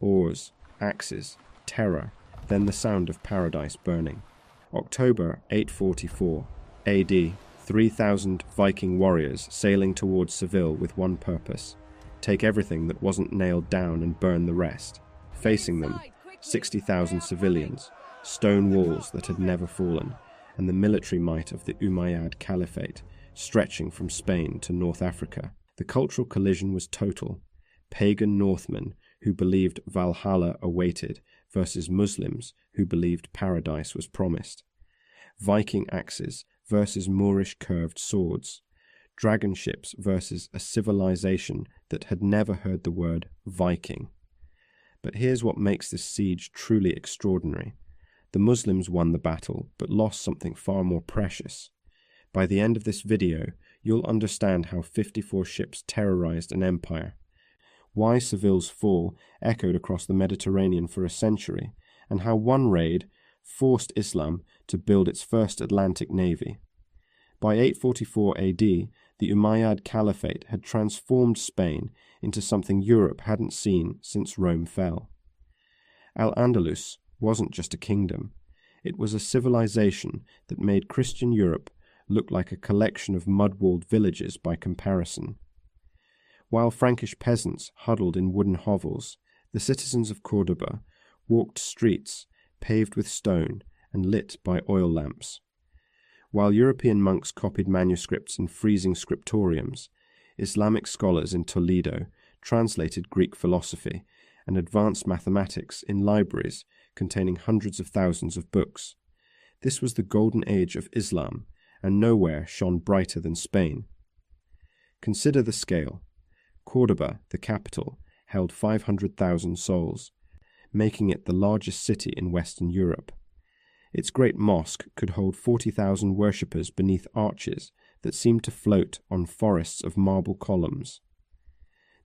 Oars, axes, terror, then the sound of paradise burning. October 844 AD, 3,000 Viking warriors sailing towards Seville with one purpose: take everything that wasn't nailed down and burn the rest. Facing them, 60,000 civilians, stone walls that had never fallen, and the military might of the Umayyad Caliphate, stretching from Spain to North Africa. The cultural collision was total. Pagan Northmen who believed Valhalla awaited versus Muslims who believed paradise was promised. Viking axes versus Moorish curved swords. Dragon ships versus a civilization that had never heard the word Viking. But here's what makes this siege truly extraordinary. The Muslims won the battle, but lost something far more precious. By the end of this video, you'll understand how 54 ships terrorized an empire, why Seville's fall echoed across the Mediterranean for a century, and how one raid forced Islam to build its first Atlantic navy. By 844 AD, the Umayyad Caliphate had transformed Spain into something Europe hadn't seen since Rome fell. Al-Andalus wasn't just a kingdom. It was a civilization that made Christian Europe look like a collection of mud-walled villages by comparison. While Frankish peasants huddled in wooden hovels, the citizens of Córdoba walked streets paved with stone and lit by oil lamps. While European monks copied manuscripts in freezing scriptoriums, Islamic scholars in Toledo translated Greek philosophy and advanced mathematics in libraries containing hundreds of thousands of books. This was the golden age of Islam, and nowhere shone brighter than Spain. Consider the scale. Córdoba, the capital, held 500,000 souls, making it the largest city in Western Europe. Its great mosque could hold 40,000 worshippers beneath arches that seemed to float on forests of marble columns.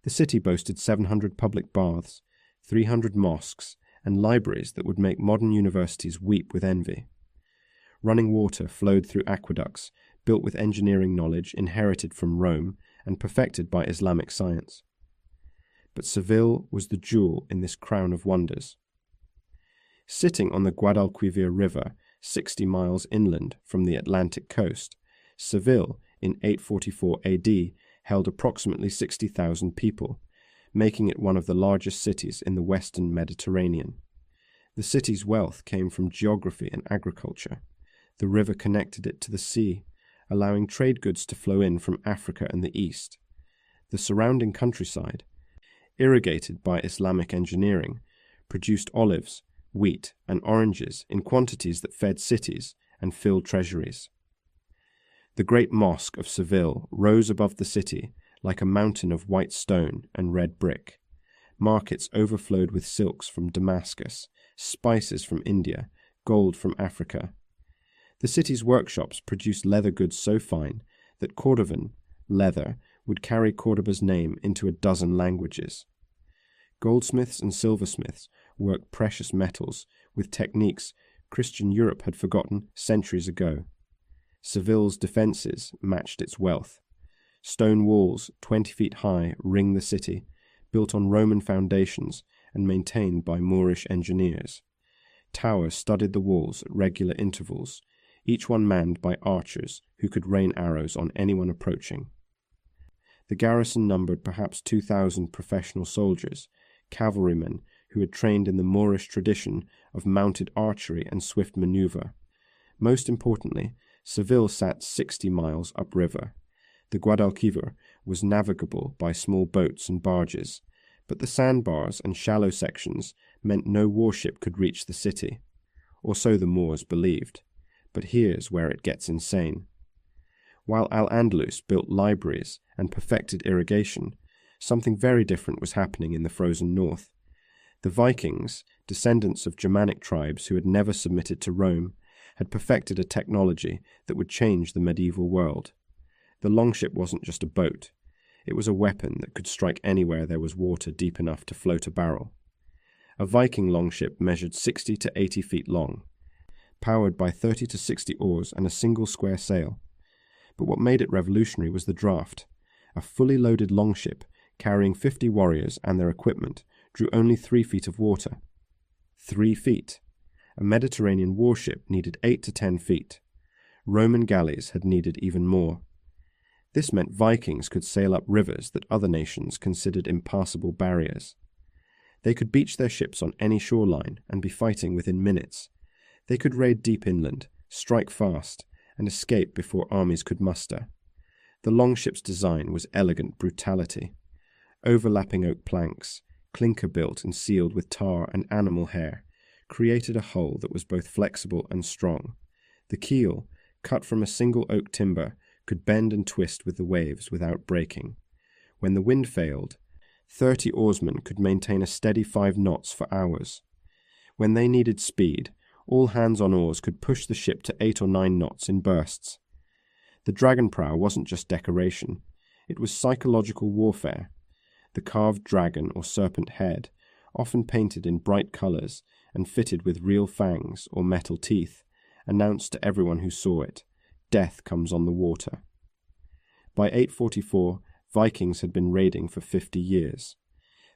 The city boasted 700 public baths, 300 mosques, and libraries that would make modern universities weep with envy. Running water flowed through aqueducts built with engineering knowledge inherited from Rome and perfected by Islamic science. But Seville was the jewel in this crown of wonders. Sitting on the Guadalquivir River, 60 miles inland from the Atlantic coast, Seville, in 844 AD, held approximately 60,000 people, making it one of the largest cities in the western Mediterranean. The city's wealth came from geography and agriculture. The river connected it to the sea, allowing trade goods to flow in from Africa and the east. The surrounding countryside, irrigated by Islamic engineering, produced olives, wheat, and oranges in quantities that fed cities and filled treasuries. The great mosque of Seville rose above the city like a mountain of white stone and red brick. Markets overflowed with silks from Damascus, spices from India, gold from Africa. The city's workshops produced leather goods so fine that Cordovan leather would carry Cordoba's name into a dozen languages. Goldsmiths and silversmiths worked precious metals with techniques Christian Europe had forgotten centuries ago. Seville's defences matched its wealth. Stone walls 20 feet high ring the city, built on Roman foundations and maintained by Moorish engineers. Towers studded the walls at regular intervals, each one manned by archers who could rain arrows on anyone approaching. The garrison numbered perhaps 2,000 professional soldiers, cavalrymen who had trained in the Moorish tradition of mounted archery and swift maneuver. Most importantly, Seville sat 60 miles upriver. The Guadalquivir was navigable by small boats and barges, but the sandbars and shallow sections meant no warship could reach the city, or so the Moors believed. But here's where it gets insane. While Al-Andalus built libraries and perfected irrigation, something very different was happening in the frozen north. The Vikings, descendants of Germanic tribes who had never submitted to Rome, had perfected a technology that would change the medieval world. The longship wasn't just a boat. It was a weapon that could strike anywhere there was water deep enough to float a barrel. A Viking longship measured 60 to 80 feet long, powered by 30 to 60 oars and a single square sail. But what made it revolutionary was the draft. A fully loaded longship, carrying 50 warriors and their equipment, drew only 3 feet of water. 3 feet. A Mediterranean warship needed 8 to 10 feet. Roman galleys had needed even more. This meant Vikings could sail up rivers that other nations considered impassable barriers. They could beach their ships on any shoreline and be fighting within minutes. They could raid deep inland, strike fast, and escape before armies could muster. The longship's design was elegant brutality. Overlapping oak planks, clinker-built and sealed with tar and animal hair, created a hull that was both flexible and strong. The keel, cut from a single oak timber, could bend and twist with the waves without breaking. When the wind failed, 30 oarsmen could maintain a steady 5 knots for hours. When they needed speed, all hands on oars could push the ship to 8 or 9 knots in bursts. The dragon prow wasn't just decoration, it was psychological warfare. The carved dragon or serpent head, often painted in bright colours and fitted with real fangs or metal teeth, announced to everyone who saw it, "Death comes on the water." By 844, Vikings had been raiding for 50 years.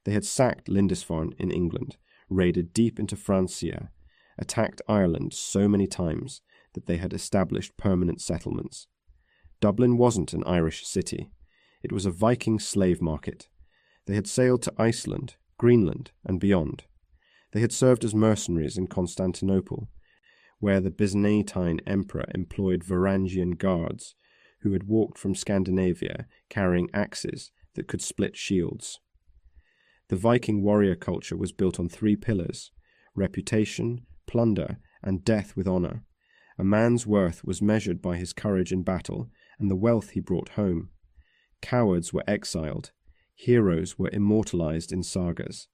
They had sacked Lindisfarne in England, raided deep into Francia, attacked Ireland so many times that they had established permanent settlements. Dublin wasn't an Irish city. It was a Viking slave market. They had sailed to Iceland, Greenland, and beyond. They had served as mercenaries in Constantinople, where the Byzantine emperor employed Varangian guards who had walked from Scandinavia carrying axes that could split shields. The Viking warrior culture was built on 3 pillars: reputation, plunder, and death with honor. A man's worth was measured by his courage in battle and the wealth he brought home. Cowards were exiled. Heroes were immortalized in sagas.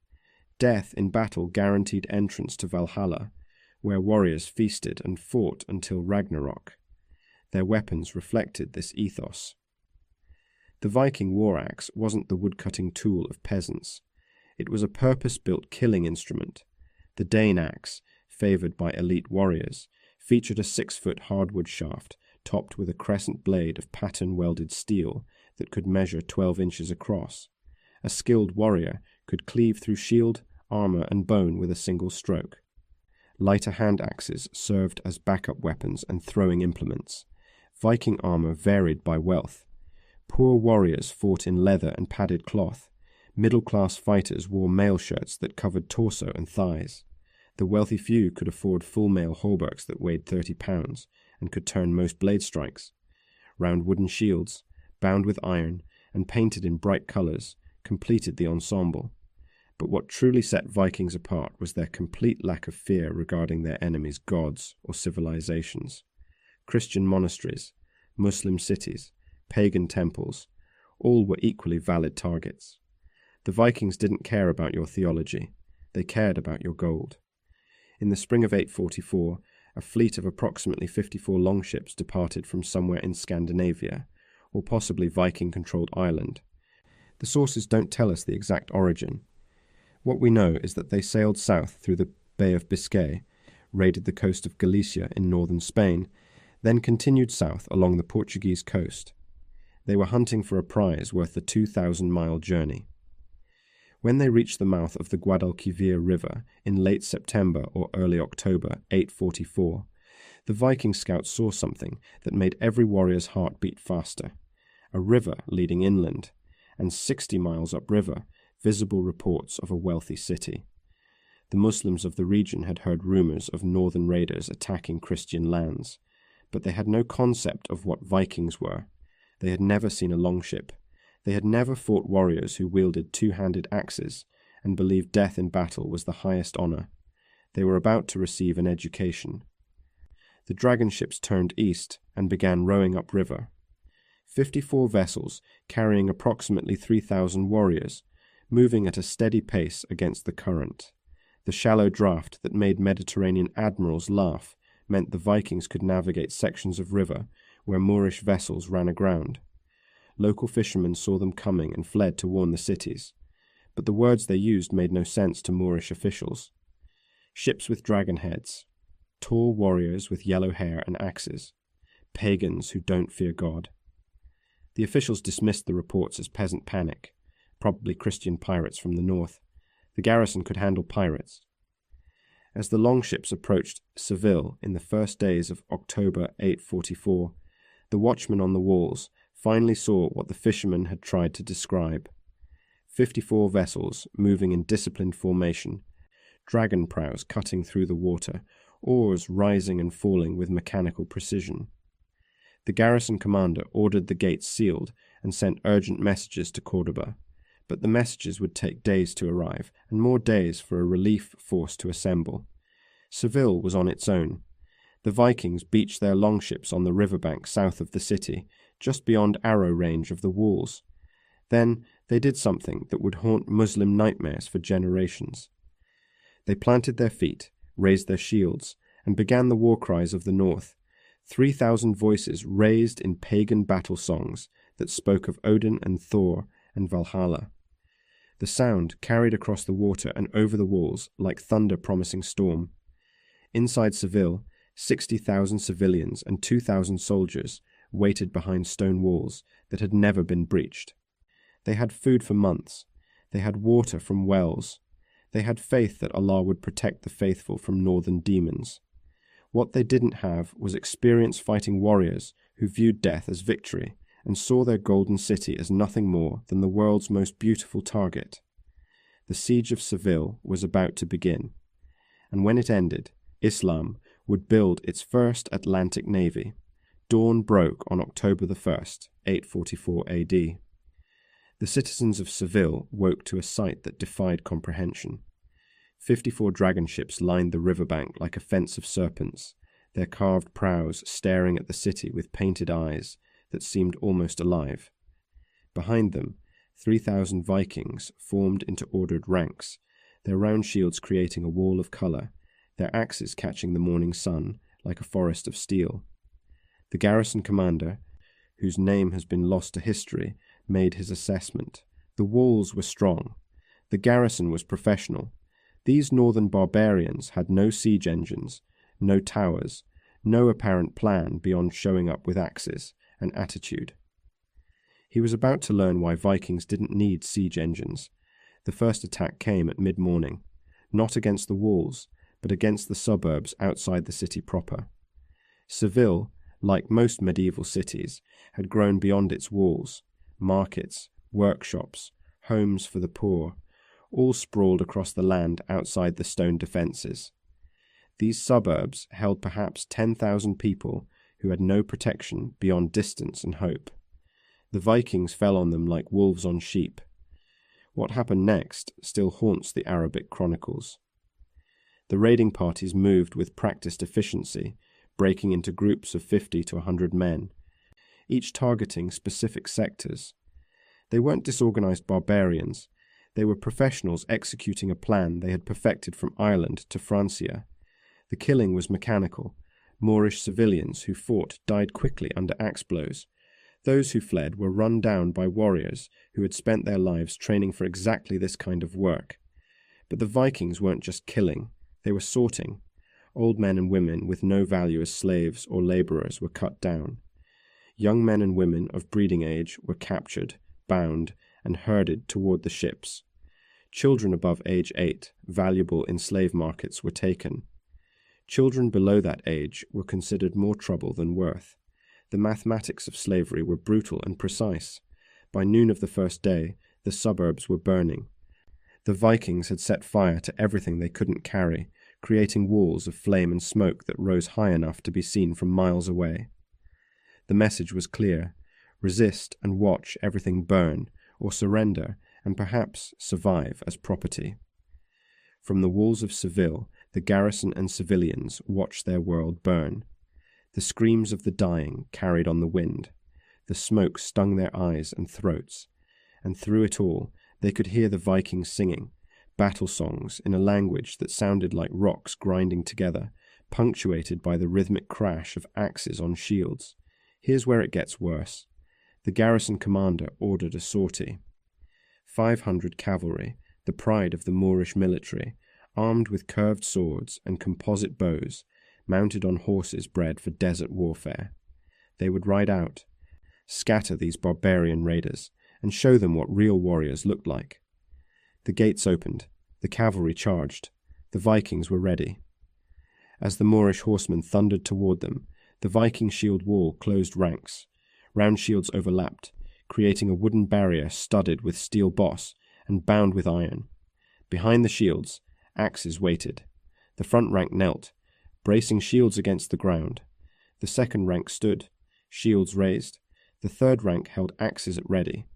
Death in battle guaranteed entrance to Valhalla, where warriors feasted and fought until Ragnarok. Their weapons reflected this ethos. The Viking war axe wasn't the woodcutting tool of peasants. It was a purpose-built killing instrument. The Dane axe, favoured by elite warriors, featured a 6-foot hardwood shaft topped with a crescent blade of pattern-welded steel that could measure 12 inches across. A skilled warrior could cleave through shield, armour and bone with a single stroke. Lighter hand axes served as backup weapons and throwing implements. Viking armour varied by wealth. Poor warriors fought in leather and padded cloth. Middle-class fighters wore mail shirts that covered torso and thighs. The wealthy few could afford full mail hauberks that weighed 30 pounds and could turn most blade strikes. Round wooden shields, bound with iron and painted in bright colours, completed the ensemble. But what truly set Vikings apart was their complete lack of fear regarding their enemies' gods or civilizations. Christian monasteries, Muslim cities, pagan temples, all were equally valid targets. The Vikings didn't care about your theology, they cared about your gold. In the spring of 844, a fleet of approximately 54 longships departed from somewhere in Scandinavia, or possibly Viking-controlled Ireland. The sources don't tell us the exact origin. What we know is that they sailed south through the Bay of Biscay, raided the coast of Galicia in northern Spain, then continued south along the Portuguese coast. They were hunting for a prize worth the 2,000-mile journey. When they reached the mouth of the Guadalquivir River in late September or early October 844, the Viking scouts saw something that made every warrior's heart beat faster: a river leading inland, and 60 miles upriver, visible reports of a wealthy city. The Muslims of the region had heard rumours of northern raiders attacking Christian lands, but they had no concept of what Vikings were. They had never seen a longship. They had never fought warriors who wielded 2-handed axes and believed death in battle was the highest honour. They were about to receive an education. The dragon ships turned east and began rowing upriver. 54 vessels carrying approximately 3,000 warriors, moving at a steady pace against the current. The shallow draft that made Mediterranean admirals laugh meant the Vikings could navigate sections of river where Moorish vessels ran aground. Local fishermen saw them coming and fled to warn the cities, but the words they used made no sense to Moorish officials. Ships with dragon heads, tall warriors with yellow hair and axes, pagans who don't fear God. The officials dismissed the reports as peasant panic, probably Christian pirates from the north. The garrison could handle pirates. As the longships approached Seville in the first days of October 844, the watchmen on the walls finally saw what the fishermen had tried to describe. 54 vessels moving in disciplined formation, dragon prows cutting through the water, oars rising and falling with mechanical precision. The garrison commander ordered the gates sealed and sent urgent messages to Córdoba, but the messages would take days to arrive, and more days for a relief force to assemble. Seville was on its own. The Vikings beached their longships on the riverbank south of the city, just beyond arrow range of the walls. Then they did something that would haunt Muslim nightmares for generations. They planted their feet, raised their shields, and began the war cries of the north. 3,000 voices raised in pagan battle songs that spoke of Odin and Thor and Valhalla. The sound carried across the water and over the walls like thunder promising storm. Inside Seville, 60,000 civilians and 2,000 soldiers waited behind stone walls that had never been breached. They had food for months. They had water from wells. They had faith that Allah would protect the faithful from northern demons. What they didn't have was experienced fighting warriors who viewed death as victory and saw their golden city as nothing more than the world's most beautiful target. The siege of Seville was about to begin, and when it ended, Islam would build its first Atlantic navy. Dawn broke on October the 1st, 844 AD. The citizens of Seville woke to a sight that defied comprehension. 54 dragon ships lined the riverbank like a fence of serpents, their carved prows staring at the city with painted eyes that seemed almost alive. Behind them, 3,000 Vikings formed into ordered ranks, their round shields creating a wall of colour, their axes catching the morning sun like a forest of steel. The garrison commander, whose name has been lost to history, made his assessment. The walls were strong. The garrison was professional. These northern barbarians had no siege engines, no towers, no apparent plan beyond showing up with axes and attitude. He was about to learn why Vikings didn't need siege engines. The first attack came at mid-morning, not against the walls, but against the suburbs outside the city proper. Seville, like most medieval cities, had grown beyond its walls. Markets, workshops, homes for the poor, all sprawled across the land outside the stone defences. These suburbs held perhaps 10,000 people who had no protection beyond distance and hope. The Vikings fell on them like wolves on sheep. What happened next still haunts the Arabic chronicles. The raiding parties moved with practiced efficiency, breaking into groups of 50 to 100 men, each targeting specific sectors. They weren't disorganized barbarians. They were professionals executing a plan they had perfected from Ireland to Francia. The killing was mechanical. Moorish civilians who fought died quickly under axe blows. Those who fled were run down by warriors who had spent their lives training for exactly this kind of work. But the Vikings weren't just killing, they were sorting. Old men and women with no value as slaves or labourers were cut down. Young men and women of breeding age were captured, bound, and herded toward the ships. Children above age 8, valuable in slave markets, were taken. Children below that age were considered more trouble than worth. The mathematics of slavery were brutal and precise. By noon of the first day, the suburbs were burning. The Vikings had set fire to everything they couldn't carry, creating walls of flame and smoke that rose high enough to be seen from miles away. The message was clear: resist and watch everything burn, or surrender and perhaps survive as property. From the walls of Seville, the garrison and civilians watched their world burn. The screams of the dying carried on the wind. The smoke stung their eyes and throats, and through it all they could hear the Vikings singing, battle songs in a language that sounded like rocks grinding together, punctuated by the rhythmic crash of axes on shields. Here's where it gets worse. The garrison commander ordered a sortie. 500 cavalry, the pride of the Moorish military, armed with curved swords and composite bows, mounted on horses bred for desert warfare. They would ride out, scatter these barbarian raiders, and show them what real warriors looked like. The gates opened. The cavalry charged. The Vikings were ready. As the Moorish horsemen thundered toward them, the Viking shield wall closed ranks. Round shields overlapped, creating a wooden barrier studded with steel boss and bound with iron. Behind the shields, axes waited. The front rank knelt, bracing shields against the ground. The second rank stood, shields raised. The third rank held axes at ready.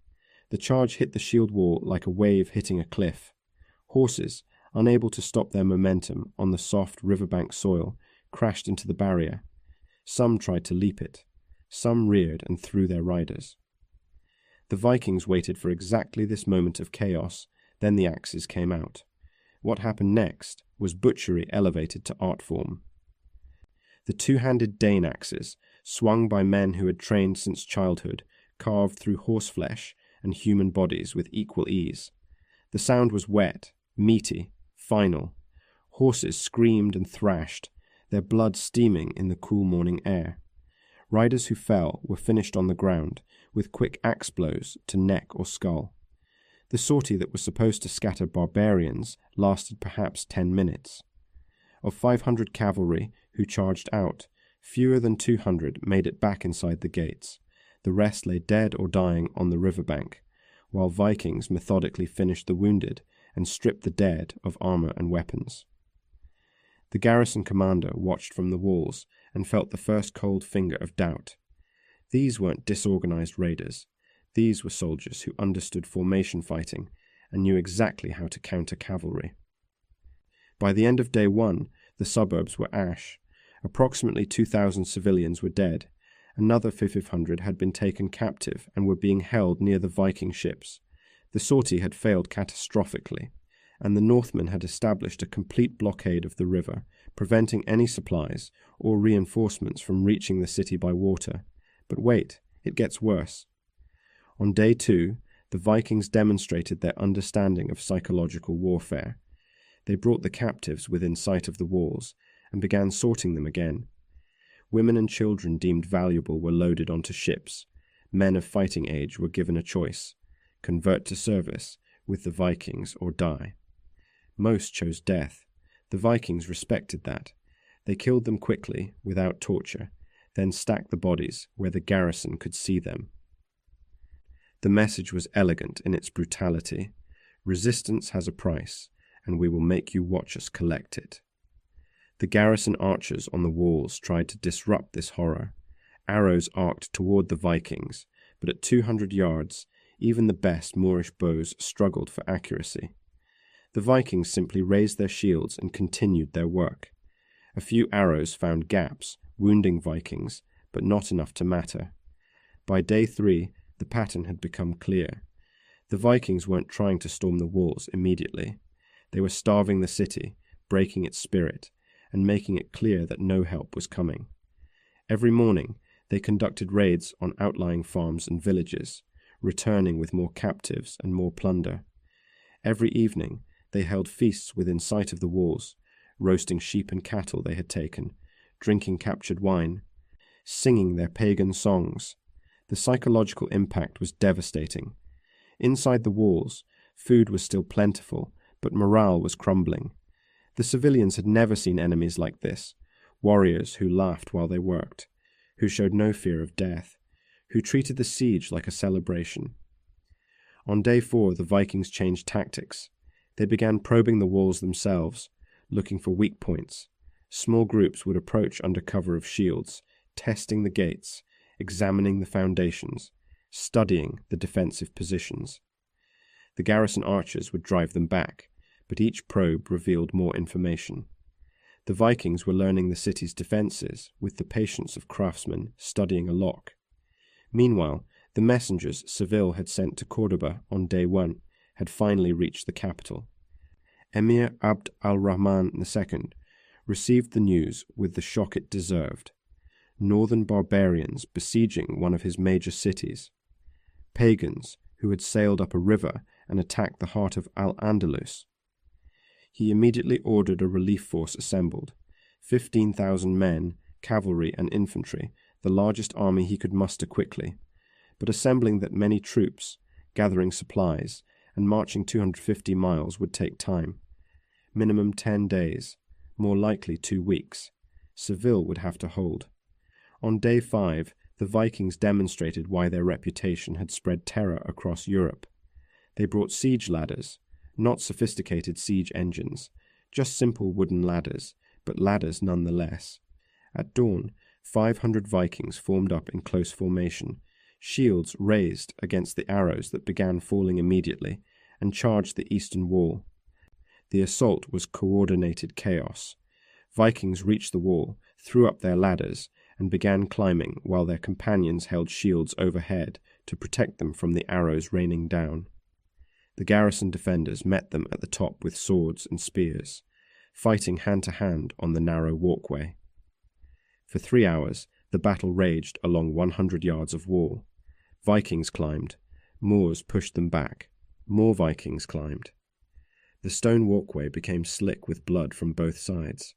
The charge hit the shield wall like a wave hitting a cliff. Horses, unable to stop their momentum on the soft riverbank soil, crashed into the barrier. Some tried to leap it. Some reared and threw their riders. The Vikings waited for exactly this moment of chaos, then the axes came out. What happened next was butchery elevated to art form. The two-handed Dane axes, swung by men who had trained since childhood, carved through horseflesh and human bodies with equal ease. The sound was wet, meaty, final. Horses screamed and thrashed, their blood steaming in the cool morning air. Riders who fell were finished on the ground, with quick axe blows to neck or skull. The sortie that was supposed to scatter barbarians lasted perhaps 10 minutes. Of 500 cavalry who charged out, fewer than 200 made it back inside the gates. The rest lay dead or dying on the riverbank, while Vikings methodically finished the wounded and stripped the dead of armor and weapons. The garrison commander watched from the walls and felt the first cold finger of doubt. These weren't disorganized raiders. These were soldiers who understood formation fighting and knew exactly how to counter cavalry. By the end of day 1, the suburbs were ash. Approximately 2,000 civilians were dead. Another 500 had been taken captive and were being held near the Viking ships. The sortie had failed catastrophically, and the Northmen had established a complete blockade of the river, preventing any supplies or reinforcements from reaching the city by water. But wait, it gets worse. On day 2, the Vikings demonstrated their understanding of psychological warfare. They brought the captives within sight of the walls and began sorting them again. Women and children deemed valuable were loaded onto ships. Men of fighting age were given a choice: convert to service with the Vikings or die. Most chose death. The Vikings respected that. They killed them quickly, without torture, then stacked the bodies where the garrison could see them. The message was elegant in its brutality. Resistance has a price, and we will make you watch us collect it. The garrison archers on the walls tried to disrupt this horror. Arrows arced toward the Vikings, but at 200 yards, even the best Moorish bows struggled for accuracy. The Vikings simply raised their shields and continued their work. A few arrows found gaps, wounding Vikings, but not enough to matter. By day 3, the pattern had become clear. The Vikings weren't trying to storm the walls immediately. They were starving the city, breaking its spirit, and making it clear that no help was coming. Every morning, they conducted raids on outlying farms and villages, returning with more captives and more plunder. Every evening, they held feasts within sight of the walls, roasting sheep and cattle they had taken, drinking captured wine, singing their pagan songs. The psychological impact was devastating. Inside the walls, food was still plentiful, but morale was crumbling. The civilians had never seen enemies like this, warriors who laughed while they worked, who showed no fear of death, who treated the siege like a celebration. On day 4, the Vikings changed tactics. They began probing the walls themselves, looking for weak points. Small groups would approach under cover of shields, testing the gates, examining the foundations, studying the defensive positions. The garrison archers would drive them back, but each probe revealed more information. The Vikings were learning the city's defenses with the patience of craftsmen studying a lock. Meanwhile, the messengers Seville had sent to Cordoba on day 1 had finally reached the capital. Emir Abd al-Rahman II received the news with the shock it deserved. Northern barbarians besieging one of his major cities. Pagans who had sailed up a river and attacked the heart of Al-Andalus. He immediately ordered a relief force assembled, 15,000 men, cavalry and infantry, the largest army he could muster quickly, but assembling that many troops, gathering supplies, and marching 250 miles would take time. minimum 10 days, more likely 2 weeks. Seville would have to hold. On day 5, the Vikings demonstrated why their reputation had spread terror across Europe. They brought siege ladders, not sophisticated siege engines, just simple wooden ladders, but ladders nonetheless. At dawn, 500 Vikings formed up in close formation, shields raised against the arrows that began falling immediately, and charged the eastern wall. The assault was coordinated chaos. Vikings reached the wall, threw up their ladders, and began climbing while their companions held shields overhead to protect them from the arrows raining down. The garrison defenders met them at the top with swords and spears, fighting hand-to-hand on the narrow walkway. For 3 hours, the battle raged along 100 yards of wall. Vikings climbed. Moors pushed them back. More Vikings climbed. The stone walkway became slick with blood from both sides.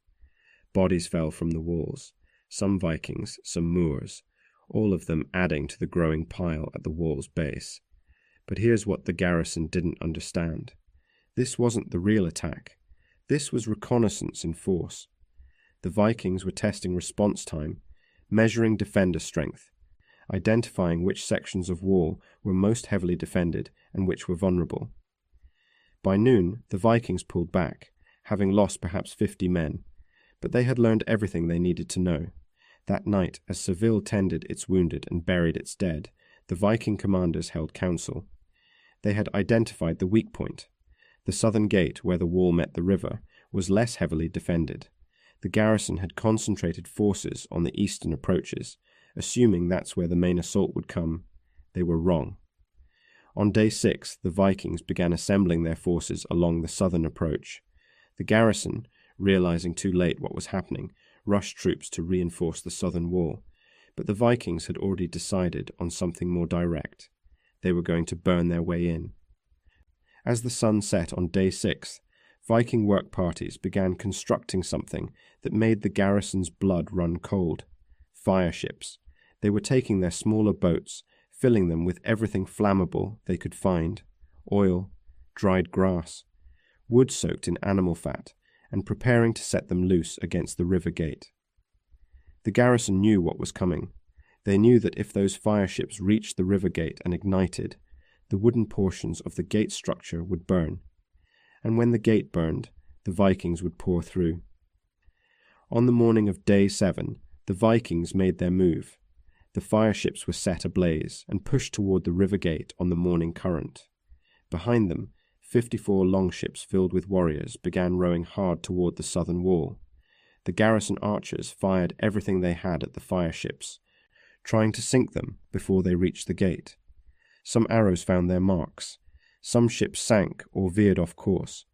Bodies fell from the walls, some Vikings, some Moors, all of them adding to the growing pile at the wall's base. But here's what the garrison didn't understand. This wasn't the real attack. This was reconnaissance in force. The Vikings were testing response time, measuring defender strength, identifying which sections of wall were most heavily defended and which were vulnerable. By noon, the Vikings pulled back, having lost perhaps 50 men, but they had learned everything they needed to know. That night, as Seville tended its wounded and buried its dead, the Viking commanders held council. They had identified the weak point. The southern gate, where the wall met the river, was less heavily defended. The garrison had concentrated forces on the eastern approaches, assuming that's where the main assault would come. They were wrong. On day 6, the Vikings began assembling their forces along the southern approach. The garrison, realizing too late what was happening, rushed troops to reinforce the southern wall, but the Vikings had already decided on something more direct. They were going to burn their way in. As the sun set on day 6, Viking work parties began constructing something that made the garrison's blood run cold. Fire ships. They were taking their smaller boats, filling them with everything flammable they could find: oil, dried grass, wood soaked in animal fat, and preparing to set them loose against the river gate. The garrison knew what was coming. They knew that if those fire ships reached the river gate and ignited, the wooden portions of the gate structure would burn. And when the gate burned, the Vikings would pour through. On the morning of day 7, the Vikings made their move. The fire ships were set ablaze and pushed toward the river gate on the morning current. Behind them, 54 longships filled with warriors began rowing hard toward the southern wall. The garrison archers fired everything they had at the fire ships, trying to sink them before they reached the gate. Some arrows found their marks. Some ships sank or veered off course.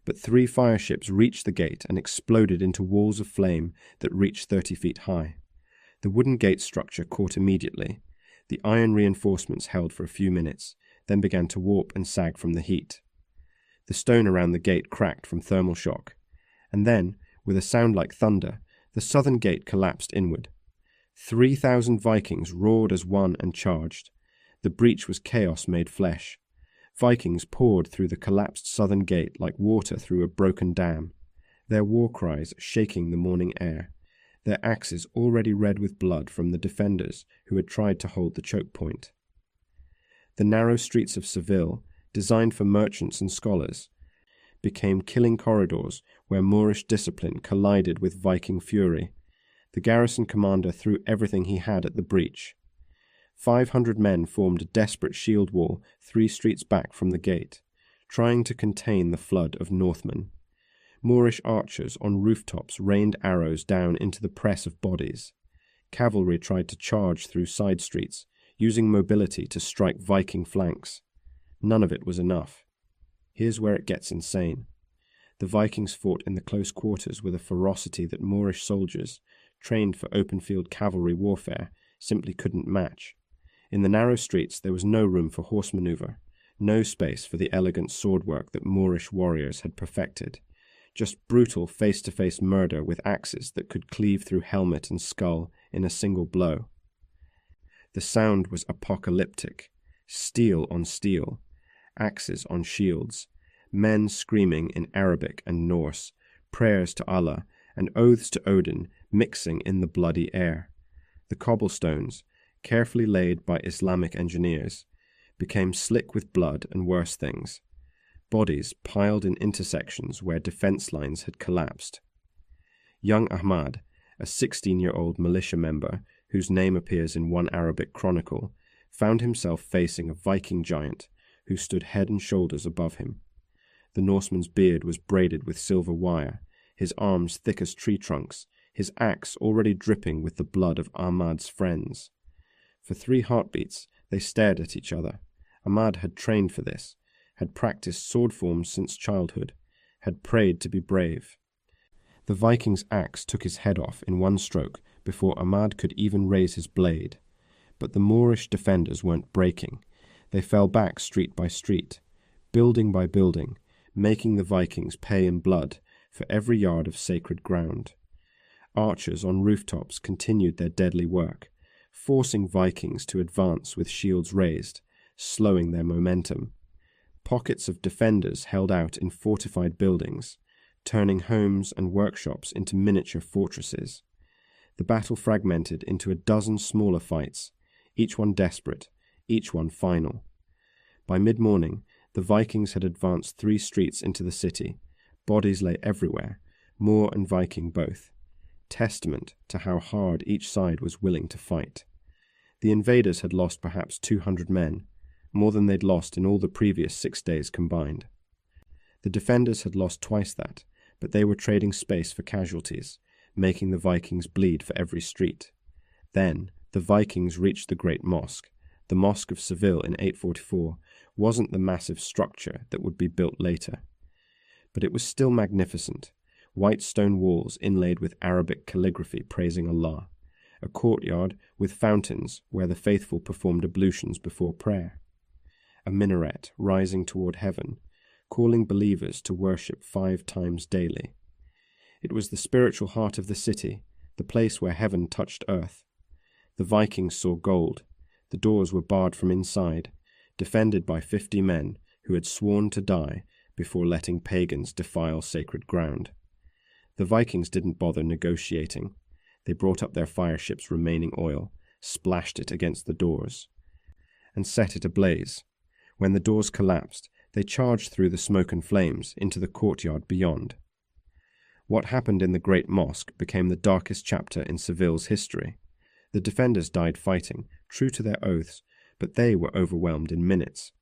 But 3 fire ships reached the gate and exploded into walls of flame that reached 30 feet high. The wooden gate structure caught immediately. The iron reinforcements held for a few minutes, then began to warp and sag from the heat. The stone around the gate cracked from thermal shock, and then, with a sound like thunder, the southern gate collapsed inward. 3,000 Vikings roared as one and charged. The breach was chaos made flesh. Vikings poured through the collapsed southern gate like water through a broken dam, their war cries shaking the morning air, their axes already red with blood from the defenders who had tried to hold the choke point. The narrow streets of Seville, designed for merchants and scholars, became killing corridors where Moorish discipline collided with Viking fury. The garrison commander threw everything he had at the breach. 500 men formed a desperate shield wall 3 streets back from the gate, trying to contain the flood of Northmen. Moorish archers on rooftops rained arrows down into the press of bodies. Cavalry tried to charge through side streets, using mobility to strike Viking flanks. None of it was enough. Here's where it gets insane. The Vikings fought in the close quarters with a ferocity that Moorish soldiers, trained for open-field cavalry warfare, simply couldn't match. In the narrow streets there was no room for horse maneuver, no space for the elegant swordwork that Moorish warriors had perfected, just brutal face-to-face murder with axes that could cleave through helmet and skull in a single blow. The sound was apocalyptic, steel on steel, axes on shields, men screaming in Arabic and Norse, prayers to Allah and oaths to Odin mixing in the bloody air. The cobblestones, carefully laid by Islamic engineers, became slick with blood and worse things. Bodies piled in intersections where defense lines had collapsed. Young Ahmad, a 16-year-old militia member whose name appears in one Arabic chronicle, found himself facing a Viking giant who stood head and shoulders above him. The Norseman's beard was braided with silver wire, his arms thick as tree trunks, his axe already dripping with the blood of Ahmad's friends. For 3 heartbeats they stared at each other. Ahmad had trained for this, had practiced sword forms since childhood, had prayed to be brave. The Viking's axe took his head off in one stroke before Ahmad could even raise his blade. But the Moorish defenders weren't breaking. They fell back street by street, building by building, making the Vikings pay in blood for every yard of sacred ground. Archers on rooftops continued their deadly work, forcing Vikings to advance with shields raised, slowing their momentum. Pockets of defenders held out in fortified buildings, turning homes and workshops into miniature fortresses. The battle fragmented into a dozen smaller fights, each one desperate, each one final. By mid-morning, the Vikings had advanced 3 streets into the city. Bodies lay everywhere, Moor and Viking both, testament to how hard each side was willing to fight. The invaders had lost perhaps 200 men, more than they'd lost in all the previous 6 days combined. The defenders had lost twice that, but they were trading space for casualties, making the Vikings bleed for every street. Then, the Vikings reached the Great Mosque. The Mosque of Seville in 844 wasn't the massive structure that would be built later. But it was still magnificent, white stone walls inlaid with Arabic calligraphy praising Allah, a courtyard with fountains where the faithful performed ablutions before prayer, a minaret rising toward heaven, calling believers to worship 5 times daily. It was the spiritual heart of the city, the place where heaven touched earth. The Vikings saw gold. The doors were barred from inside, defended by 50 men who had sworn to die before letting pagans defile sacred ground. The Vikings didn't bother negotiating. They brought up their fireship's remaining oil, splashed it against the doors, and set it ablaze. When the doors collapsed, they charged through the smoke and flames into the courtyard beyond. What happened in the Great Mosque became the darkest chapter in Seville's history. The defenders died fighting, true to their oaths, but they were overwhelmed in minutes.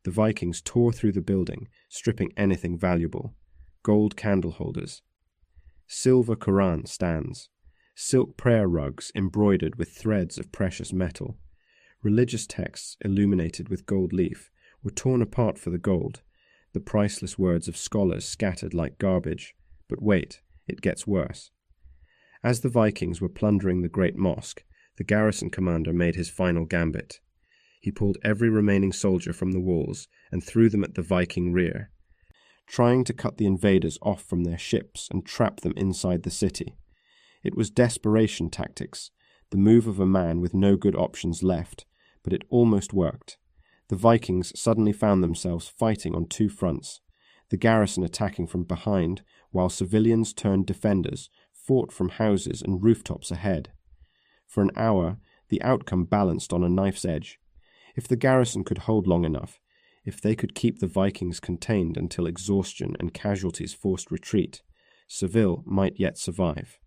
The Vikings tore through the building, stripping anything valuable. Gold candle holders, silver Quran stands, silk prayer rugs embroidered with threads of precious metal. Religious texts illuminated with gold leaf were torn apart for the gold, the priceless words of scholars scattered like garbage. But wait, it gets worse. As the Vikings were plundering the Great Mosque, the garrison commander made his final gambit. He pulled every remaining soldier from the walls and threw them at the Viking rear, trying to cut the invaders off from their ships and trap them inside the city. It was desperation tactics, the move of a man with no good options left, but it almost worked. The Vikings suddenly found themselves fighting on 2 fronts, the garrison attacking from behind, while civilians turned defenders fought from houses and rooftops ahead. For an hour, the outcome balanced on a knife's edge. If the garrison could hold long enough, if they could keep the Vikings contained until exhaustion and casualties forced retreat, Seville might yet survive.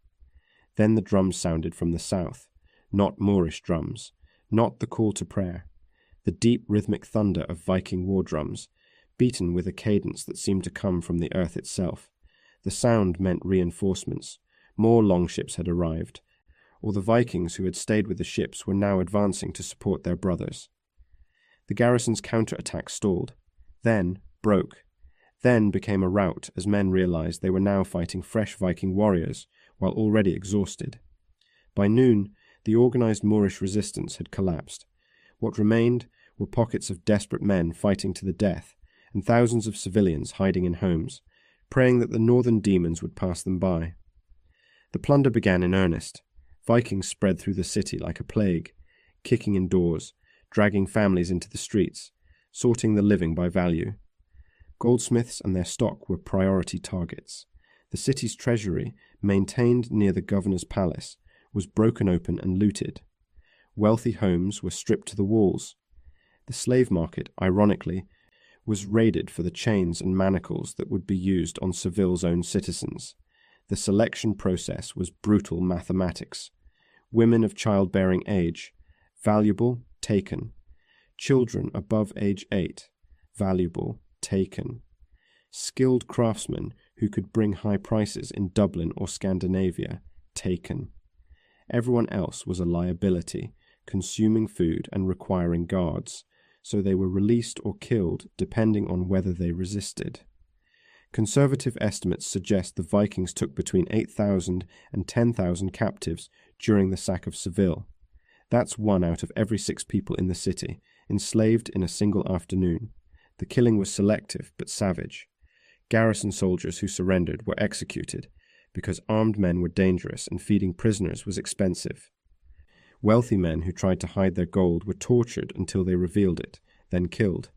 Then the drums sounded from the south, not Moorish drums, not the call to prayer, the deep rhythmic thunder of Viking war drums, beaten with a cadence that seemed to come from the earth itself. The sound meant reinforcements. More longships had arrived, or the Vikings who had stayed with the ships were now advancing to support their brothers. The garrison's counterattack stalled, then broke, then became a rout as men realized they were now fighting fresh Viking warriors while already exhausted. By noon, the organized Moorish resistance had collapsed. What remained were pockets of desperate men fighting to the death, and thousands of civilians hiding in homes, praying that the northern demons would pass them by. The plunder began in earnest. Vikings spread through the city like a plague, kicking in doors, dragging families into the streets, sorting the living by value. Goldsmiths and their stock were priority targets. The city's treasury, maintained near the governor's palace, was broken open and looted. Wealthy homes were stripped to the walls. The slave market, ironically, was raided for the chains and manacles that would be used on Seville's own citizens. The selection process was brutal mathematics. Women of childbearing age, valuable, taken. Children above age 8, valuable, taken. Skilled craftsmen who could bring high prices in Dublin or Scandinavia, taken. Everyone else was a liability, consuming food and requiring guards, so they were released or killed depending on whether they resisted. Conservative estimates suggest the Vikings took between 8,000 and 10,000 captives during the sack of Seville. That's 1 out of every 6 people in the city, enslaved in a single afternoon. The killing was selective but savage. Garrison soldiers who surrendered were executed because armed men were dangerous and feeding prisoners was expensive. Wealthy men who tried to hide their gold were tortured until they revealed it, then killed.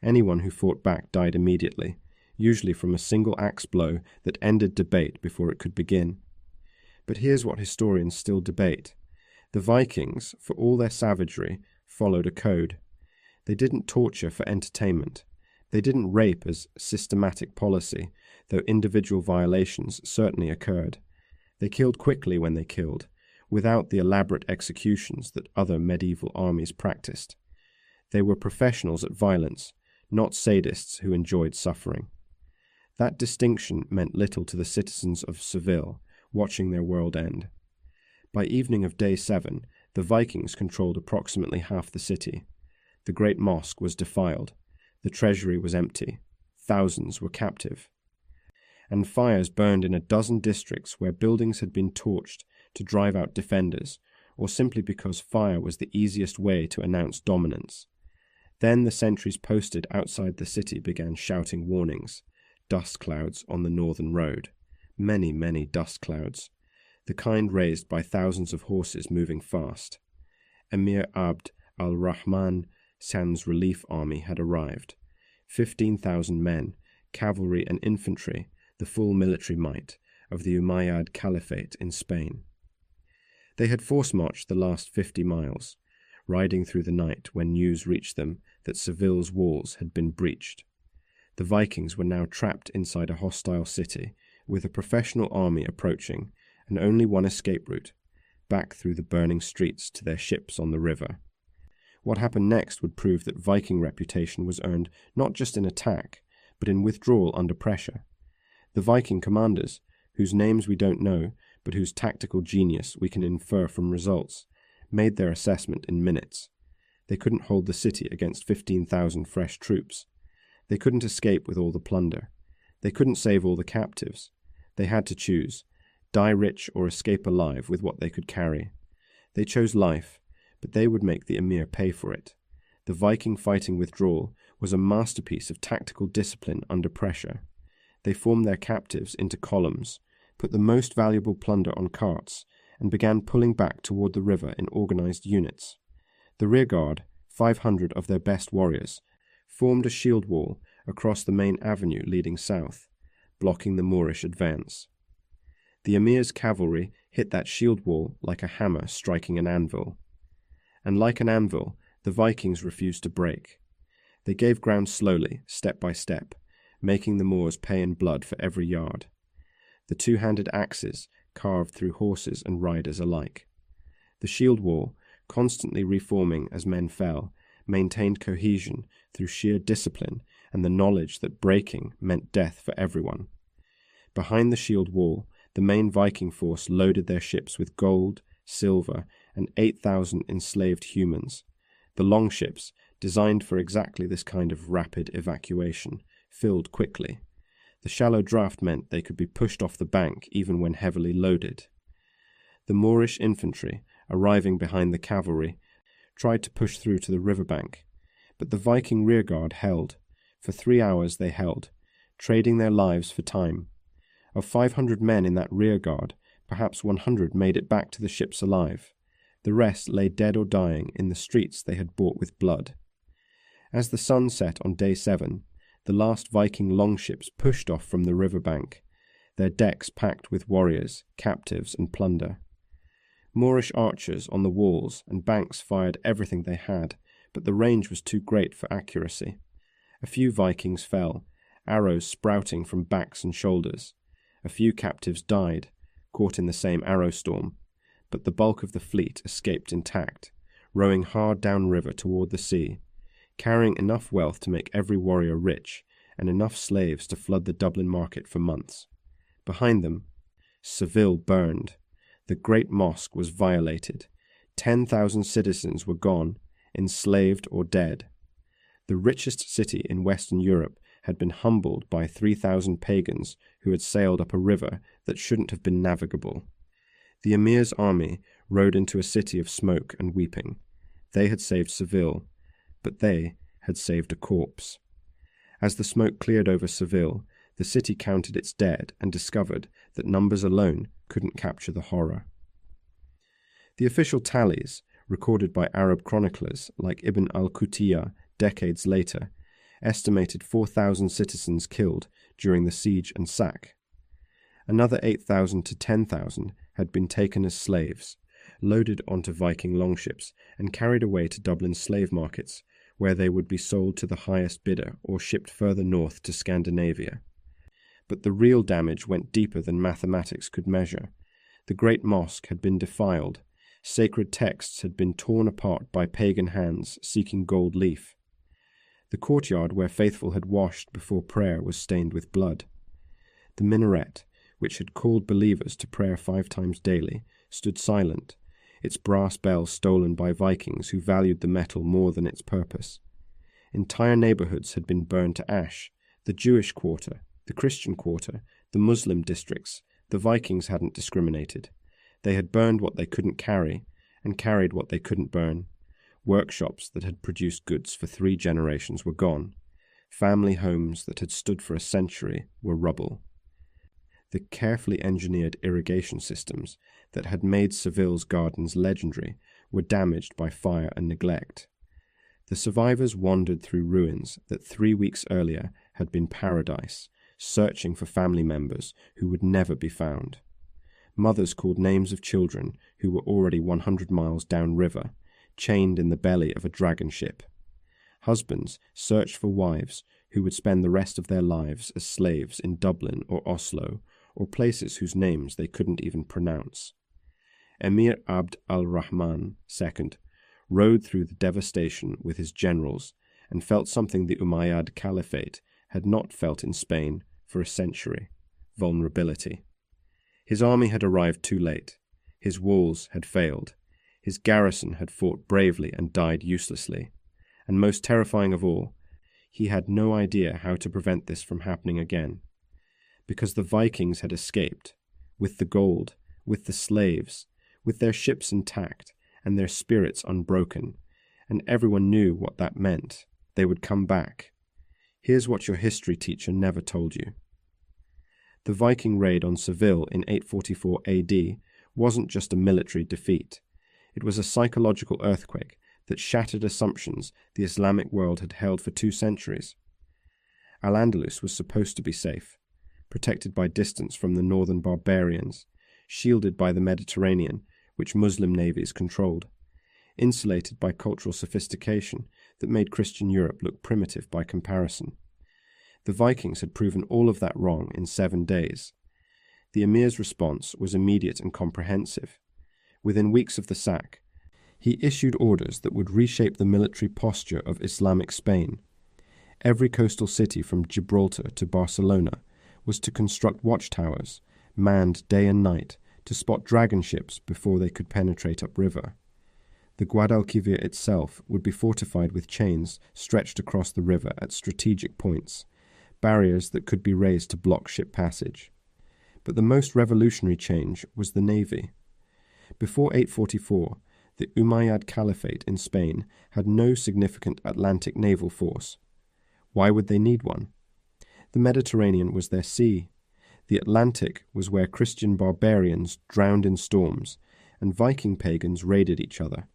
Anyone who fought back died immediately, usually from a single axe blow that ended debate before it could begin. But here's what historians still debate. The Vikings, for all their savagery, followed a code. They didn't torture for entertainment. They didn't rape as systematic policy, though individual violations certainly occurred. They killed quickly when they killed, without the elaborate executions that other medieval armies practiced. They were professionals at violence, not sadists who enjoyed suffering. That distinction meant little to the citizens of Seville, watching their world end. By evening of day 7, the Vikings controlled approximately half the city. The great mosque was defiled. The treasury was empty. Thousands were captive. And fires burned in a dozen districts where buildings had been torched to drive out defenders, or simply because fire was the easiest way to announce dominance. Then the sentries posted outside the city began shouting warnings. Dust clouds on the northern road. Many, many dust clouds. The kind raised by thousands of horses moving fast. Emir Abd al-Rahman San's relief army had arrived. 15,000 men, cavalry and infantry, the full military might of the Umayyad Caliphate in Spain. They had force-marched the last 50 miles, riding through the night when news reached them that Seville's walls had been breached. The Vikings were now trapped inside a hostile city, with a professional army approaching, and only one escape route, back through the burning streets to their ships on the river. What happened next would prove that Viking reputation was earned not just in attack, but in withdrawal under pressure. The Viking commanders, whose names we don't know, but whose tactical genius we can infer from results, made their assessment in minutes. They couldn't hold the city against 15,000 fresh troops. They couldn't escape with all the plunder. They couldn't save all the captives. They had to choose, die rich or escape alive with what they could carry. They chose life, but they would make the emir pay for it. The Viking fighting withdrawal was a masterpiece of tactical discipline under pressure. They formed their captives into columns, put the most valuable plunder on carts, and began pulling back toward the river in organized units. The rearguard, 500 of their best warriors, formed a shield wall across the main avenue leading south, blocking the Moorish advance. The emir's cavalry hit that shield wall like a hammer striking an anvil. And like an anvil, the Vikings refused to break. They gave ground slowly, step by step, making the Moors pay in blood for every yard. The two-handed axes carved through horses and riders alike. The shield wall, constantly reforming as men fell, maintained cohesion through sheer discipline and the knowledge that breaking meant death for everyone. Behind the shield wall, the main Viking force loaded their ships with gold, silver, and 8,000 enslaved humans. The longships, designed for exactly this kind of rapid evacuation, filled quickly. The shallow draft meant they could be pushed off the bank even when heavily loaded. The Moorish infantry, arriving behind the cavalry, tried to push through to the riverbank, but the Viking rearguard held. For 3 hours they held, trading their lives for time. Of 500 men in that rearguard, perhaps 100 made it back to the ships alive. The rest lay dead or dying in the streets they had bought with blood. As the sun set on day 7, the last Viking longships pushed off from the riverbank, their decks packed with warriors, captives, and plunder. Moorish archers on the walls and banks fired everything they had, but the range was too great for accuracy. A few Vikings fell, arrows sprouting from backs and shoulders. A few captives died, caught in the same arrow storm, but the bulk of the fleet escaped intact, rowing hard downriver toward the sea, carrying enough wealth to make every warrior rich, and enough slaves to flood the Dublin market for months. Behind them, Seville burned. The great mosque was violated. 10,000 citizens were gone, enslaved or dead. The richest city in Western Europe had been humbled by 3,000 pagans who had sailed up a river that shouldn't have been navigable. The emir's army rode into a city of smoke and weeping. They had saved Seville, but they had saved a corpse. As the smoke cleared over Seville, the city counted its dead and discovered that numbers alone couldn't capture the horror. The official tallies, recorded by Arab chroniclers like Ibn al-Qutiyya decades later, estimated 4,000 citizens killed during the siege and sack. Another 8,000 to 10,000 had been taken as slaves, loaded onto Viking longships, and carried away to Dublin slave markets, where they would be sold to the highest bidder or shipped further north to Scandinavia. But the real damage went deeper than mathematics could measure. The great mosque had been defiled. Sacred texts had been torn apart by pagan hands seeking gold leaf. The courtyard where faithful had washed before prayer was stained with blood. The minaret, which had called believers to prayer 5 times daily, stood silent, its brass bell stolen by Vikings who valued the metal more than its purpose. Entire neighborhoods had been burned to ash. The Jewish quarter, the Christian quarter, the Muslim districts, the Vikings hadn't discriminated. They had burned what they couldn't carry, and carried what they couldn't burn. Workshops that had produced goods for 3 generations were gone. Family homes that had stood for a century were rubble. The carefully engineered irrigation systems that had made Seville's gardens legendary were damaged by fire and neglect. The survivors wandered through ruins that 3 weeks earlier had been paradise, searching for family members who would never be found. Mothers called names of children who were already 100 miles downriver, chained in the belly of a dragon ship. Husbands searched for wives who would spend the rest of their lives as slaves in Dublin or Oslo, or places whose names they couldn't even pronounce. Emir Abd al-Rahman II rode through the devastation with his generals and felt something the Umayyad Caliphate had not felt in Spain for a century: vulnerability. His army had arrived too late. His walls had failed. His garrison had fought bravely and died uselessly. And most terrifying of all, he had no idea how to prevent this from happening again. Because the Vikings had escaped, with the gold, with the slaves, with their ships intact and their spirits unbroken, and everyone knew what that meant. They would come back. Here's what your history teacher never told you. The Viking raid on Seville in 844 AD wasn't just a military defeat. It was a psychological earthquake that shattered assumptions the Islamic world had held for 2 centuries. Al-Andalus was supposed to be safe, protected by distance from the northern barbarians, shielded by the Mediterranean, which Muslim navies controlled, insulated by cultural sophistication that made Christian Europe look primitive by comparison. The Vikings had proven all of that wrong in 7 days. The emir's response was immediate and comprehensive. Within weeks of the sack, he issued orders that would reshape the military posture of Islamic Spain. Every coastal city from Gibraltar to Barcelona was to construct watchtowers, manned day and night, to spot dragon ships before they could penetrate upriver. The Guadalquivir itself would be fortified with chains stretched across the river at strategic points, barriers that could be raised to block ship passage. But the most revolutionary change was the navy. Before 844, the Umayyad Caliphate in Spain had no significant Atlantic naval force. Why would they need one? The Mediterranean was their sea. The Atlantic was where Christian barbarians drowned in storms, and Viking pagans raided each other.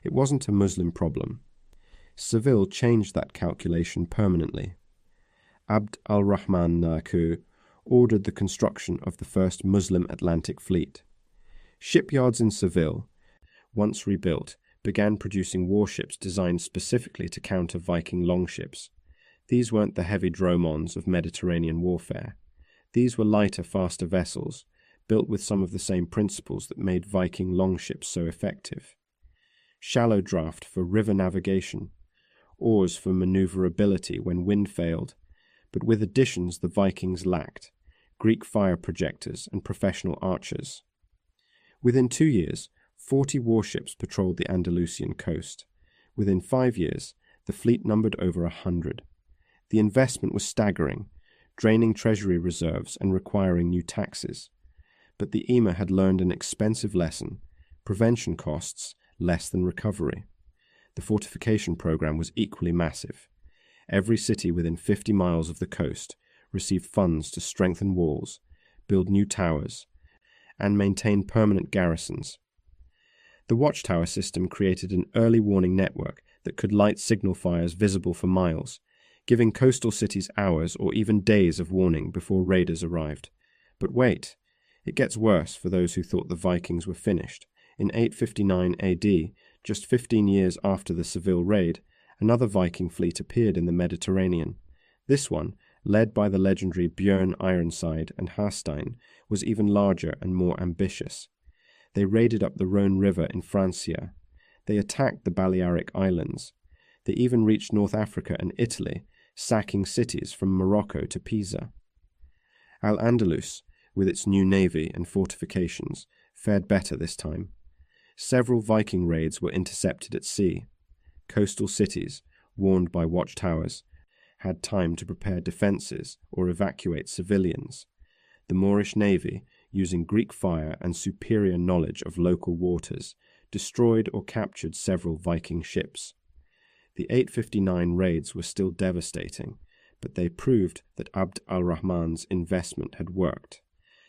It wasn't a Muslim problem. Seville changed that calculation permanently. Abd al-Rahman Naku ordered the construction of the first Muslim Atlantic fleet. Shipyards in Seville, once rebuilt, began producing warships designed specifically to counter Viking longships. These weren't the heavy dromons of Mediterranean warfare. These were lighter, faster vessels, built with some of the same principles that made Viking longships so effective. Shallow draft for river navigation, oars for maneuverability when wind failed, but with additions the Vikings lacked: Greek fire projectors and professional archers. Within 2 years, 40 warships patrolled the Andalusian coast. Within 5 years, the fleet numbered over 100. The investment was staggering, draining treasury reserves and requiring new taxes. But the EMA had learned an expensive lesson: prevention costs less than recovery. The fortification program was equally massive. Every city within 50 miles of the coast received funds to strengthen walls, build new towers, and maintain permanent garrisons. The watchtower system created an early warning network that could light signal fires visible for miles, giving coastal cities hours or even days of warning before raiders arrived. But wait, it gets worse for those who thought the Vikings were finished. In 859 AD, just 15 years after the Seville raid, another Viking fleet appeared in the Mediterranean. This one, led by the legendary Björn Ironside and Hastein, was even larger and more ambitious. They raided up the Rhone River in Francia. They attacked the Balearic Islands. They even reached North Africa and Italy, sacking cities from Morocco to Pisa. Al-Andalus, with its new navy and fortifications, fared better this time. Several Viking raids were intercepted at sea. Coastal cities, warned by watchtowers, had time to prepare defences or evacuate civilians. The Moorish navy, using Greek fire and superior knowledge of local waters, destroyed or captured several Viking ships. The 859 raids were still devastating, but they proved that Abd al-Rahman's investment had worked.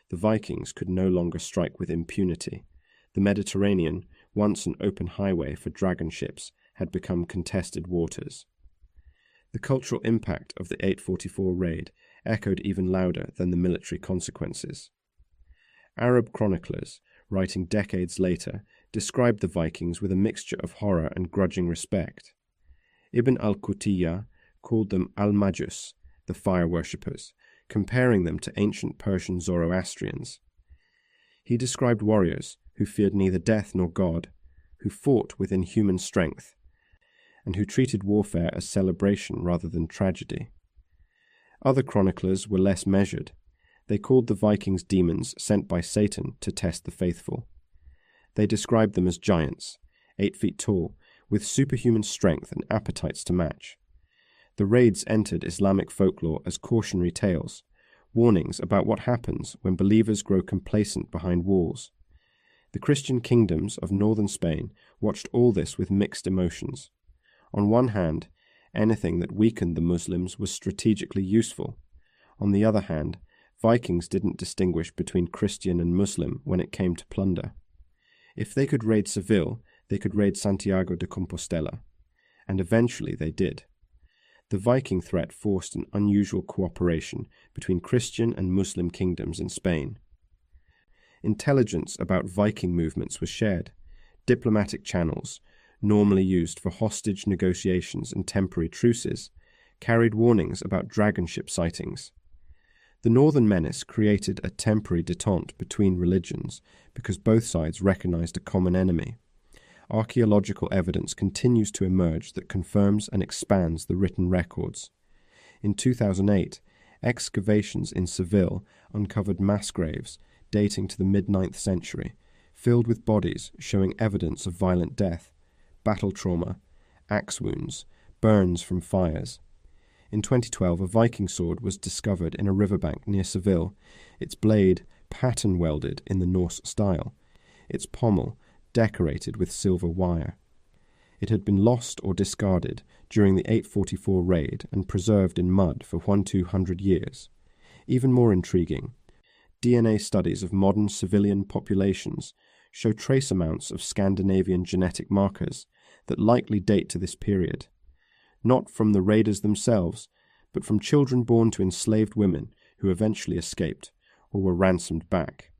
The Vikings could no longer strike with impunity. The Mediterranean, once an open highway for dragon ships, had become contested waters. The cultural impact of the 844 raid echoed even louder than the military consequences. Arab chroniclers, writing decades later, described the Vikings with a mixture of horror and grudging respect. Ibn al-Qutiyya called them al-Majus, the fire worshippers, comparing them to ancient Persian Zoroastrians. He described warriors who feared neither death nor God, who fought with inhuman strength, and who treated warfare as celebration rather than tragedy. Other chroniclers were less measured. They called the Vikings demons sent by Satan to test the faithful. They described them as giants, 8 feet tall, with superhuman strength and appetites to match. The raids entered Islamic folklore as cautionary tales, warnings about what happens when believers grow complacent behind walls. The Christian kingdoms of northern Spain watched all this with mixed emotions. On one hand, anything that weakened the Muslims was strategically useful. On the other hand, Vikings didn't distinguish between Christian and Muslim when it came to plunder. If they could raid Seville, they could raid Santiago de Compostela. And eventually they did. The Viking threat forced an unusual cooperation between Christian and Muslim kingdoms in Spain. Intelligence about Viking movements was shared. Diplomatic channels, normally used for hostage negotiations and temporary truces, carried warnings about dragon ship sightings. The northern menace created a temporary détente between religions because both sides recognized a common enemy. Archaeological evidence continues to emerge that confirms and expands the written records. In 2008, excavations in Seville uncovered mass graves dating to the mid-9th century, filled with bodies showing evidence of violent death, battle trauma, axe wounds, burns from fires. In 2012, a Viking sword was discovered in a riverbank near Seville, its blade pattern welded in the Norse style, its pommel decorated with silver wire. It had been lost or discarded during the 844 raid and preserved in mud for 200 years. Even more intriguing, DNA studies of modern civilian populations show trace amounts of Scandinavian genetic markers that likely date to this period. Not from the raiders themselves, but from children born to enslaved women who eventually escaped or were ransomed back.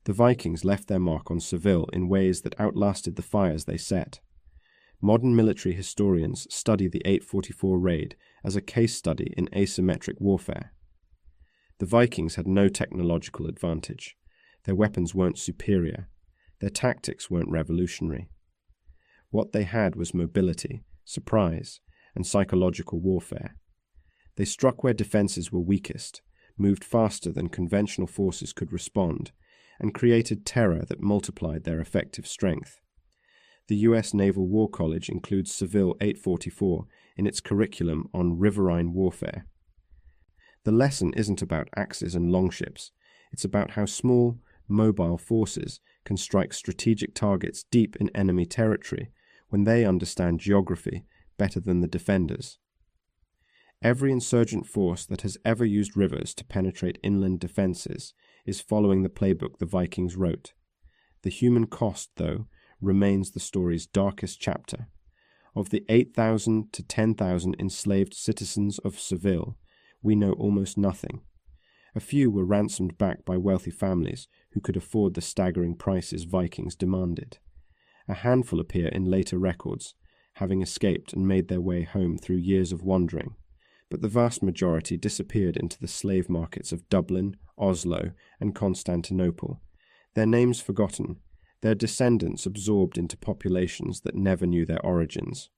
The Vikings left their mark on Seville in ways that outlasted the fires they set. Modern military historians study the 844 raid as a case study in asymmetric warfare. The Vikings had no technological advantage. Their weapons weren't superior. Their tactics weren't revolutionary. What they had was mobility, surprise, and psychological warfare. They struck where defenses were weakest, moved faster than conventional forces could respond, and created terror that multiplied their effective strength. The U.S. Naval War College includes Seville 844 in its curriculum on riverine warfare. The lesson isn't about axes and longships. It's about how small, mobile forces can strike strategic targets deep in enemy territory when they understand geography better than the defenders. Every insurgent force that has ever used rivers to penetrate inland defenses is following the playbook the Vikings wrote. The human cost, though, remains the story's darkest chapter. Of the 8,000 to 10,000 enslaved citizens of Seville, we know almost nothing. A few were ransomed back by wealthy families who could afford the staggering prices Vikings demanded. A handful appear in later records, having escaped and made their way home through years of wandering, but the vast majority disappeared into the slave markets of Dublin, Oslo, and Constantinople, their names forgotten, their descendants absorbed into populations that never knew their origins.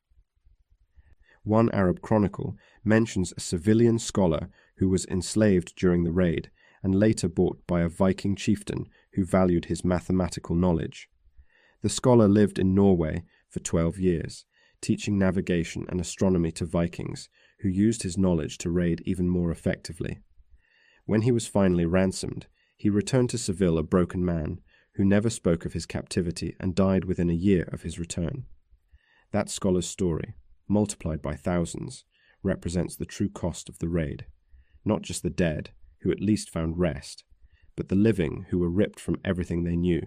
One Arab chronicle mentions a civilian scholar who was enslaved during the raid and later bought by a Viking chieftain who valued his mathematical knowledge. The scholar lived in Norway for 12 years, teaching navigation and astronomy to Vikings, who used his knowledge to raid even more effectively. When he was finally ransomed, he returned to Seville a broken man, who never spoke of his captivity and died within a year of his return. That scholar's story, multiplied by thousands, represents the true cost of the raid. Not just the dead, who at least found rest, but the living who were ripped from everything they knew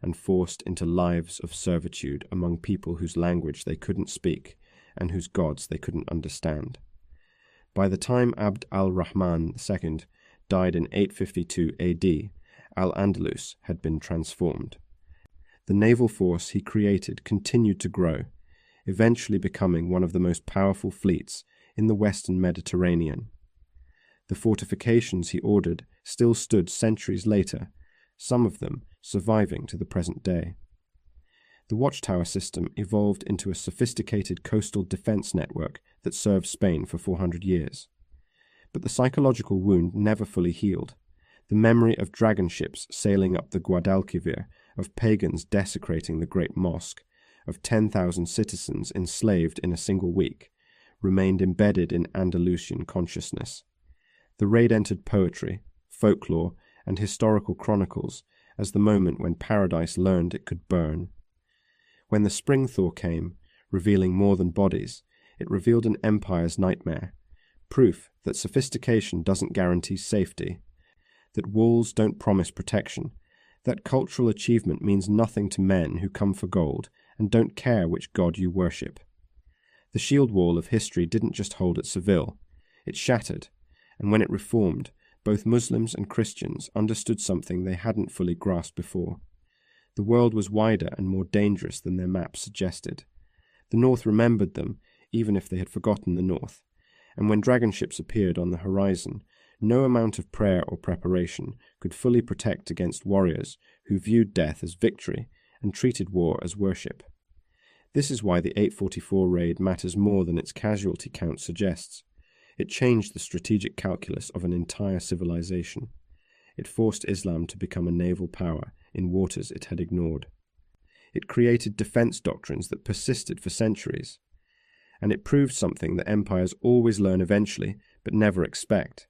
and forced into lives of servitude among people whose language they couldn't speak and whose gods they couldn't understand. By the time Abd al-Rahman II died in 852 AD, Al-Andalus had been transformed. The naval force he created continued to grow, eventually becoming one of the most powerful fleets in the Western Mediterranean. The fortifications he ordered still stood centuries later, some of them surviving to the present day. The watchtower system evolved into a sophisticated coastal defense network that served Spain for 400 years. But the psychological wound never fully healed. The memory of dragon ships sailing up the Guadalquivir, of pagans desecrating the Great Mosque, of 10,000 citizens enslaved in a single week, remained embedded in Andalusian consciousness. The raid entered poetry, folklore, and historical chronicles as the moment when paradise learned it could burn. When the spring thaw came, revealing more than bodies, it revealed an empire's nightmare, proof that sophistication doesn't guarantee safety, that walls don't promise protection, that cultural achievement means nothing to men who come for gold and don't care which god you worship. The shield wall of history didn't just hold at Seville, it shattered, and when it reformed, both Muslims and Christians understood something they hadn't fully grasped before. The world was wider and more dangerous than their maps suggested. The North remembered them, even if they had forgotten the North, and when dragon ships appeared on the horizon, no amount of prayer or preparation could fully protect against warriors who viewed death as victory and treated war as worship. This is why the 844 raid matters more than its casualty count suggests. It changed the strategic calculus of an entire civilization. It forced Islam to become a naval power in waters it had ignored. It created defense doctrines that persisted for centuries. And it proved something that empires always learn eventually, but never expect,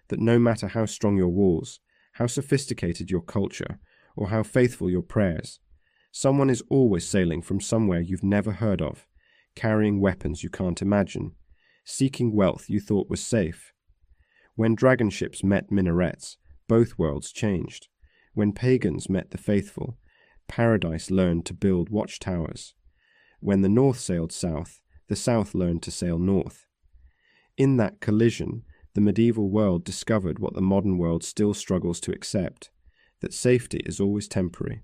that no matter how strong your walls, how sophisticated your culture, or how faithful your prayers, someone is always sailing from somewhere you've never heard of, carrying weapons you can't imagine, seeking wealth you thought was safe. When dragon ships met minarets, both worlds changed. When pagans met the faithful, paradise learned to build watchtowers. When the north sailed south, the south learned to sail north. In that collision, the medieval world discovered what the modern world still struggles to accept, that safety is always temporary,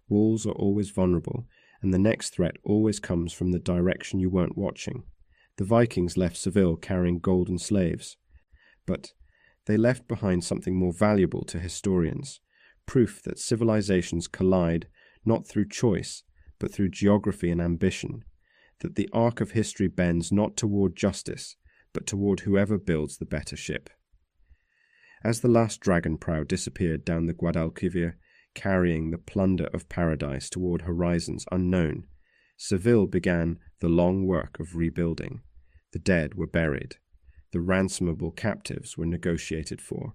walls are always vulnerable, and the next threat always comes from the direction you weren't watching. The Vikings left Seville carrying gold and slaves, but they left behind something more valuable to historians, proof that civilizations collide not through choice, but through geography and ambition, that the arc of history bends not toward justice, but toward whoever builds the better ship. As the last dragon prow disappeared down the Guadalquivir, carrying the plunder of paradise toward horizons unknown, Seville began the long work of rebuilding. The dead were buried. The ransomable captives were negotiated for.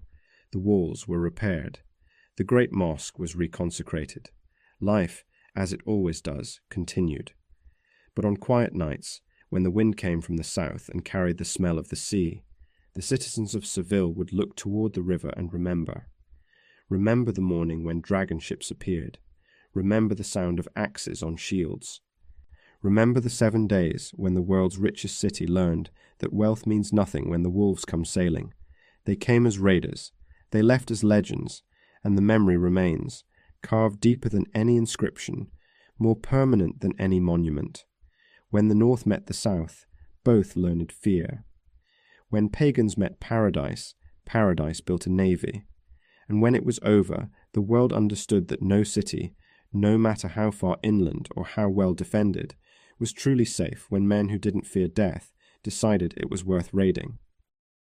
The walls were repaired. The great mosque was reconsecrated. Life, as it always does, continued. But on quiet nights, when the wind came from the south and carried the smell of the sea, the citizens of Seville would look toward the river and remember. Remember the morning when dragon ships appeared. Remember the sound of axes on shields. Remember the 7 days when the world's richest city learned that wealth means nothing when the wolves come sailing. They came as raiders. They left as legends, and the memory remains, carved deeper than any inscription, more permanent than any monument. When the north met the south, both learned fear. When pagans met paradise, paradise built a navy. And when it was over, the world understood that no city, no matter how far inland or how well defended, was truly safe when men who didn't fear death decided it was worth raiding.